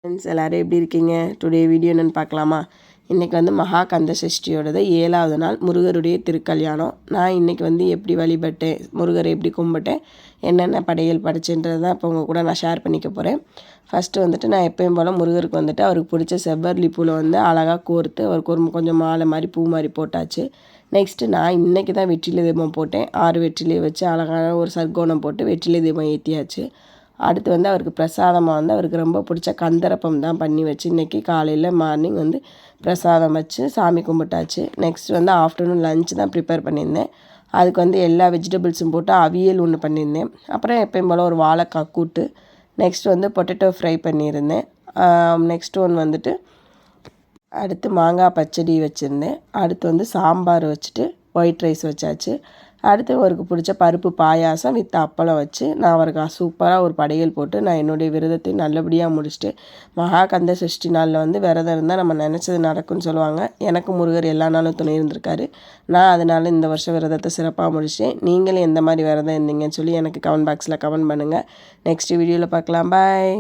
Friends எல்லோரும் எப்படி இருக்கீங்க? டுடே வீடியோ என்னென்னு பார்க்கலாமா? இன்றைக்கி வந்து மகா கந்த சஷ்டியோடது 7வது நாள் முருகருடைய திருக்கல்யாணம். நான் இன்றைக்கி வந்து எப்படி வழிபட்டேன், முருகரை எப்படி கும்பிட்டேன், என்னென்ன படையல் படைச்சுன்றது தான் இப்போ உங்கள் கூட நான் ஷேர் பண்ணிக்க போகிறேன். ஃபஸ்ட்டு வந்துட்டு நான் எப்பயும் போல் முருகருக்கு வந்துட்டு அவருக்கு பிடிச்ச செவ்வரளி பூவில் வந்து அழகாக கோர்த்து அவருக்கு ஒரு கொஞ்சம் மாலை மாதிரி பூ மாதிரி போட்டாச்சு. நெக்ஸ்ட்டு நான் இன்றைக்கி தான் வெற்றிலை தீபம் போட்டேன். 6 வெற்றிலையை வச்சு அழகான ஒரு சர்க்கோணம் போட்டு வெற்றிலை தீபம் ஏற்றியாச்சு. அடுத்து வந்து அவருக்கு பிரசாதமாக வந்து அவருக்கு ரொம்ப பிடிச்ச கந்தரப்பம் தான் பண்ணி வச்சு இன்றைக்கி காலையில் மார்னிங் வந்து பிரசாதம் வச்சு சாமி கும்பிட்டாச்சு. நெக்ஸ்ட் வந்து ஆஃப்டர்நூன் லஞ்ச் தான் ப்ரிப்பேர் பண்ணியிருந்தேன். அதுக்கு வந்து எல்லா வெஜிடபிள்ஸும் போட்டு அவியல் ஒன்று பண்ணியிருந்தேன். அப்புறம் எப்பயும் போல் ஒரு வாழைக்காய் கூட்டு, நெக்ஸ்ட் வந்து பொட்டேட்டோ ஃப்ரை பண்ணியிருந்தேன். நெக்ஸ்ட் ஒன் வந்துட்டு அடுத்து மாங்காய் பச்சடி வச்சுருந்தேன். அடுத்து வந்து சாம்பார் வச்சுட்டு ஒயிட் ரைஸ் வச்சாச்சு. அடுத்து அவருக்கு பிடிச்ச பருப்பு பாயாசம் வித் அப்பளம் வச்சு நான் அவருக்கு சூப்பராக ஒரு படையல் போட்டு நான் என்னுடைய விரதத்தை நல்லபடியாக முடிச்சுட்டு, மகா கந்த சஷ்டி நாளில் வந்து விரதம் இருந்தால் நம்ம நினச்சது நடக்கும்னு சொல்லுவாங்க. எனக்கு முருகர் எல்லா நாளும் துணை இருந்திருக்காரு. நான் அதனால் இந்த வருஷம் விரதத்தை சிறப்பாக முடிச்சிட்டேன். நீங்களும் எந்த மாதிரி விரதம் இருந்தீங்கன்னு சொல்லி எனக்கு கமெண்ட் பாக்ஸில் கமெண்ட் பண்ணுங்கள். நெக்ஸ்ட் வீடியோவில் பார்க்கலாம். பாய்.